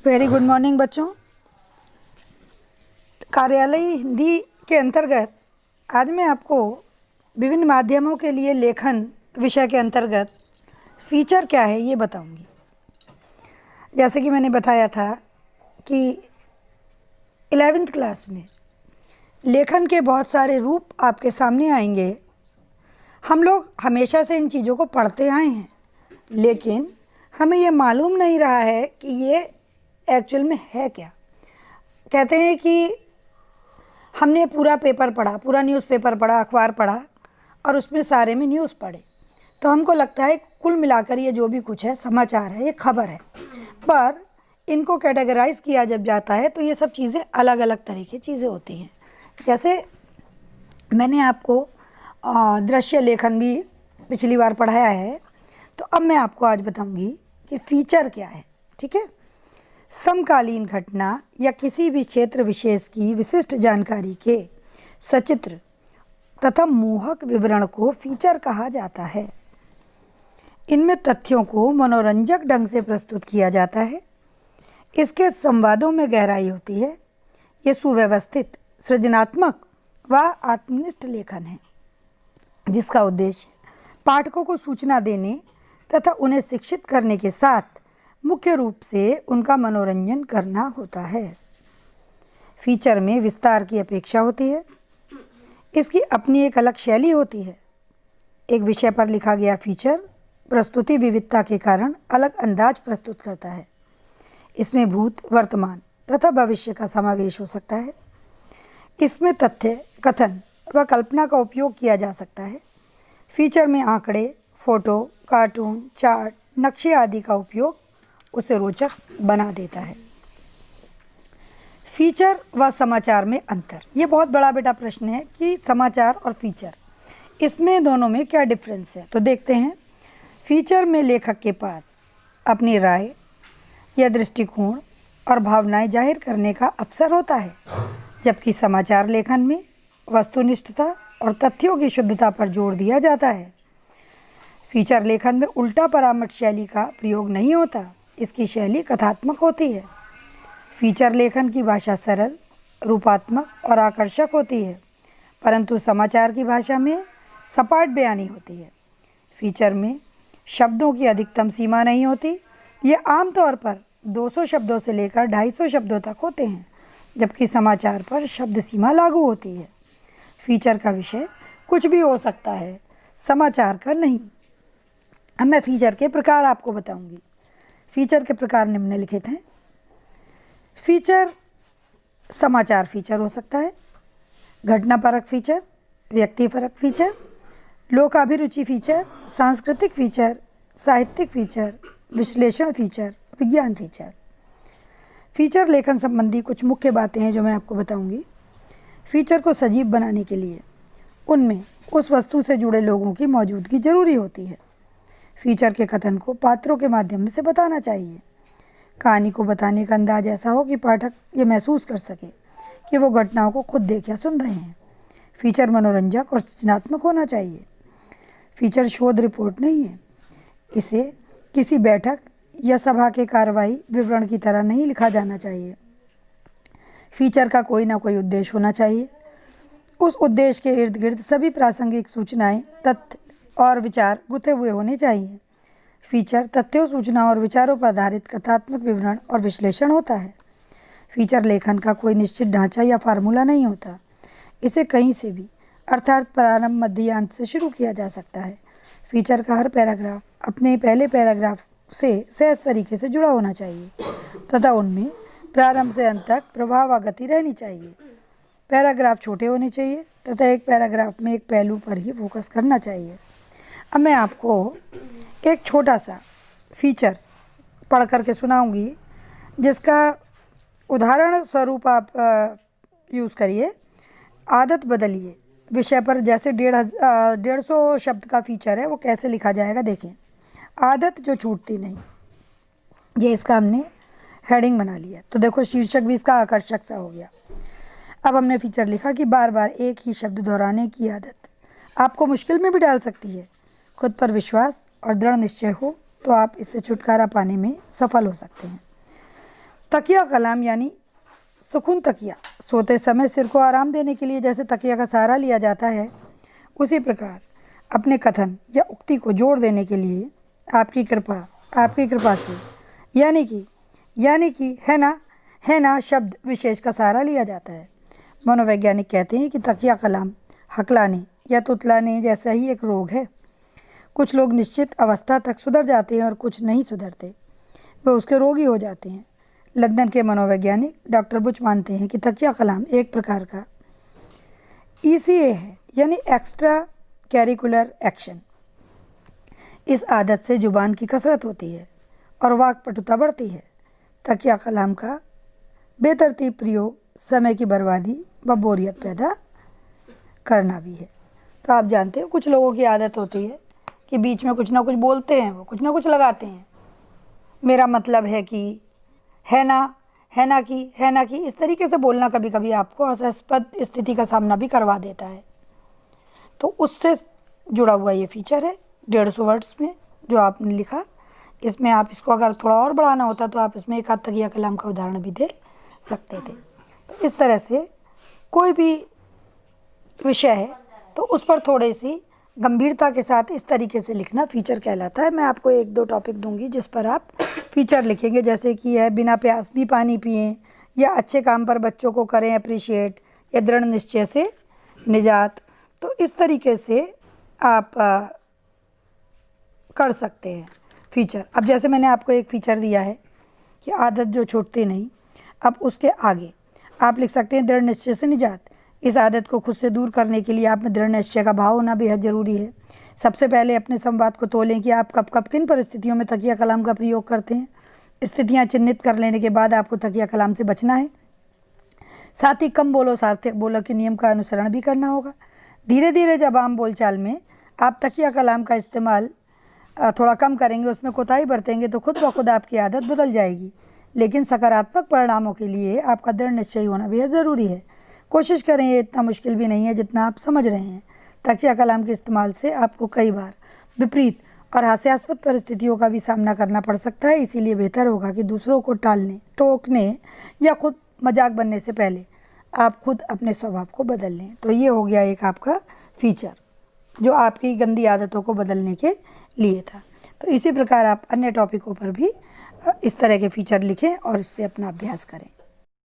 Very good morning बच्चों। कार्यालय हिंदी के अंतर्गत आज मैं आपको विभिन्न माध्यमों के लिए लेखन विषय के अंतर्गत फीचर क्या है ये बताऊंगी। जैसे कि मैंने बताया था कि 11वीं क्लास में लेखन के बहुत सारे रूप आपके सामने आएंगे। हम लोग हमेशा से इन चीज़ों को पढ़ते आए हैं, लेकिन हमें ये मालूम नहीं रहा है कि ये एक्चुअल में है क्या। कहते हैं कि हमने पूरा पेपर पढ़ा, पूरा न्यूज़पेपर पढ़ा, अखबार पढ़ा और उसमें सारे में न्यूज़ पढ़े, तो हमको लगता है कुल मिलाकर ये जो भी कुछ है समाचार है, ये खबर है। पर इनको कैटेगराइज किया जब जाता है तो ये सब चीज़ें अलग अलग तरह की चीज़ें होती हैं। जैसे मैंने आपको दृश्य लेखन भी पिछली बार पढ़ाया है, तो अब मैं आपको आज बताऊंगी कि फीचर क्या है। ठीक है, समकालीन घटना या किसी भी क्षेत्र विशेष की विशिष्ट जानकारी के सचित्र तथा मोहक विवरण को फीचर कहा जाता है। इनमें तथ्यों को मनोरंजक ढंग से प्रस्तुत किया जाता है। इसके संवादों में गहराई होती है। ये सुव्यवस्थित, सृजनात्मक व आत्मनिष्ठ लेखन है, जिसका उद्देश्य पाठकों को सूचना देने तथा उन्हें शिक्षित करने के साथ मुख्य रूप से उनका मनोरंजन करना होता है। फीचर में विस्तार की अपेक्षा होती है। इसकी अपनी एक अलग शैली होती है। एक विषय पर लिखा गया फीचर प्रस्तुति विविधता के कारण अलग अंदाज प्रस्तुत करता है। इसमें भूत, वर्तमान तथा भविष्य का समावेश हो सकता है। इसमें तथ्य, कथन व कल्पना का उपयोग किया जा सकता है। फीचर में आंकड़े, फोटो, कार्टून, चार्ट, नक्शे आदि का उपयोग उसे रोचक बना देता है। फीचर व समाचार में अंतर, ये बहुत बड़ा बेटा प्रश्न है कि समाचार और फीचर, इसमें दोनों में क्या डिफरेंस है। तो देखते हैं। फीचर में लेखक के पास अपनी राय या दृष्टिकोण और भावनाएं जाहिर करने का अवसर होता है, जबकि समाचार लेखन में वस्तुनिष्ठता और तथ्यों की शुद्धता पर जोर दिया जाता है। फीचर लेखन में उल्टा परामर्श शैली का प्रयोग नहीं होता। इसकी शैली कथात्मक होती है। फीचर लेखन की भाषा सरल, रूपात्मक और आकर्षक होती है, परंतु समाचार की भाषा में सपाट बयानी होती है। फीचर में शब्दों की अधिकतम सीमा नहीं होती। ये आमतौर पर 200 शब्दों से लेकर 250 शब्दों तक होते हैं, जबकि समाचार पर शब्द सीमा लागू होती है। फीचर का विषय कुछ भी हो सकता है, समाचार का नहीं। अब मैं फीचर के प्रकार आपको बताऊंगी। फीचर के प्रकार निम्नलिखित हैं। फीचर समाचार फीचर हो सकता है, घटनापरक फीचर, व्यक्तिपरक फीचर, लोकाभिरुचि फीचर, सांस्कृतिक फीचर, साहित्यिक फीचर, विश्लेषण फीचर, विज्ञान फीचर। फीचर लेखन संबंधी कुछ मुख्य बातें हैं जो मैं आपको बताऊंगी। फीचर को सजीव बनाने के लिए उनमें उस वस्तु से जुड़े लोगों की मौजूदगी जरूरी होती है। फीचर के कथन को पात्रों के माध्यम से बताना चाहिए। कहानी को बताने का अंदाज ऐसा हो कि पाठक ये महसूस कर सके कि वो घटनाओं को खुद देख या सुन रहे हैं। फीचर मनोरंजक और सृजनात्मक होना चाहिए। फीचर शोध रिपोर्ट नहीं है। इसे किसी बैठक या सभा के कार्रवाई विवरण की तरह नहीं लिखा जाना चाहिए। फीचर का कोई ना कोई उद्देश्य होना चाहिए। उस उद्देश्य के इर्द गिर्द सभी प्रासंगिक सूचनाएं, तथ्य और विचार गुथे हुए होने चाहिए। फीचर तथ्यों, सूचना और विचारों पर आधारित कथात्मक विवरण और विश्लेषण होता है। फीचर लेखन का कोई निश्चित ढांचा या फार्मूला नहीं होता। इसे कहीं से भी, अर्थात प्रारंभ, मध्य या अंत से शुरू किया जा सकता है। फीचर का हर पैराग्राफ अपने पहले पैराग्राफ से सहज तरीके से जुड़ा होना चाहिए तथा उनमें प्रारंभ से अंत तक प्रवाह व गति रहनी चाहिए। पैराग्राफ छोटे होने चाहिए तथा एक पैराग्राफ में एक पहलू पर ही फोकस करना चाहिए। अब मैं आपको एक छोटा सा फीचर पढ़ करके सुनाऊंगी, जिसका उदाहरण स्वरूप आप यूज़ करिए। आदत बदलिए विषय पर जैसे 150 शब्द का फीचर है, वो कैसे लिखा जाएगा देखें। आदत जो छूटती नहीं, ये इसका हमने हेडिंग बना लिया। तो देखो शीर्षक भी इसका आकर्षक सा हो गया। अब हमने फीचर लिखा कि बार बार एक ही शब्द दोहराने की आदत आपको मुश्किल में भी डाल सकती है। खुद पर विश्वास और दृढ़ निश्चय हो तो आप इससे छुटकारा पाने में सफल हो सकते हैं। तकिया कलाम यानी सुकून तकिया, सोते समय सिर को आराम देने के लिए जैसे तकिया का सहारा लिया जाता है, उसी प्रकार अपने कथन या उक्ति को जोड़ देने के लिए आपकी कृपा से यानी कि है ना शब्द विशेष का सहारा लिया जाता है। मनोवैज्ञानिक कहते हैं कि तकिया कलाम हकलाने या तुतलाने जैसा ही एक रोग है। कुछ लोग निश्चित अवस्था तक सुधर जाते हैं और कुछ नहीं सुधरते, वे उसके रोगी हो जाते हैं। लंदन के मनोवैज्ञानिक डॉक्टर बुच मानते हैं कि तकिया कलाम एक प्रकार का ECA है, यानी एक्स्ट्रा कैरिकुलर एक्शन। इस आदत से जुबान की कसरत होती है और वाक्पटुता बढ़ती है। तकिया कलाम का बेतरतीब प्रयोग समय की बर्बादी व बोरियत पैदा करना भी है। तो आप जानते हो कुछ लोगों की आदत होती है कि बीच में कुछ ना कुछ बोलते हैं, वो कुछ ना कुछ लगाते हैं। मेरा मतलब है कि, है ना कि, इस तरीके से बोलना कभी कभी आपको हास्यास्पद स्थिति का सामना भी करवा देता है। तो उससे जुड़ा हुआ ये फीचर है 150 वर्ड्स में जो आपने लिखा। इसमें आप इसको अगर थोड़ा और बढ़ाना होता तो आप इसमें एक आध तकिया कलाम का उदाहरण भी दे सकते थे। तो इस तरह से कोई भी विषय है तो उस पर थोड़ी सी गंभीरता के साथ इस तरीके से लिखना फीचर कहलाता है। मैं आपको 1-2 टॉपिक दूंगी जिस पर आप फीचर लिखेंगे, जैसे कि है बिना प्यास भी पानी पिएं, या अच्छे काम पर बच्चों को करें अप्रिशिएट, या दृढ़ निश्चय से निजात। तो इस तरीके से आप कर सकते हैं फीचर। अब जैसे मैंने आपको एक फीचर दिया है कि आदत जो छूटती नहीं, अब उसके आगे आप लिख सकते हैं दृढ़ निश्चय से निजात। इस आदत को खुद से दूर करने के लिए आप में दृढ़ निश्चय का भाव होना बेहद ज़रूरी है। सबसे पहले अपने संवाद को तोलें कि आप कब किन परिस्थितियों में तकिया कलाम का प्रयोग करते हैं। स्थितियाँ चिन्हित कर लेने के बाद आपको तकिया कलाम से बचना है। साथ ही कम बोलो सार्थक बोलो के नियम का अनुसरण भी करना होगा। धीरे धीरे जब आम बोलचाल में आप तकिया कलाम का इस्तेमाल थोड़ा कम करेंगे, उसमें कोताही बरतेंगे, तो खुद ब खुद आपकी आदत बदल जाएगी। लेकिन सकारात्मक परिणामों के लिए आपका दृढ़ निश्चय होना बेहद ज़रूरी है। कोशिश करें, ये इतना मुश्किल भी नहीं है जितना आप समझ रहे हैं। तकिया कलाम के इस्तेमाल से आपको कई बार विपरीत और हास्यास्पद परिस्थितियों का भी सामना करना पड़ सकता है। इसीलिए बेहतर होगा कि दूसरों को टालने, टोकने या खुद मजाक बनने से पहले आप खुद अपने स्वभाव को बदल लें। तो ये हो गया एक आपका फीचर जो आपकी गंदी आदतों को बदलने के लिए था। तो इसी प्रकार आप अन्य टॉपिकों पर भी इस तरह के फीचर लिखें और इससे अपना अभ्यास करें।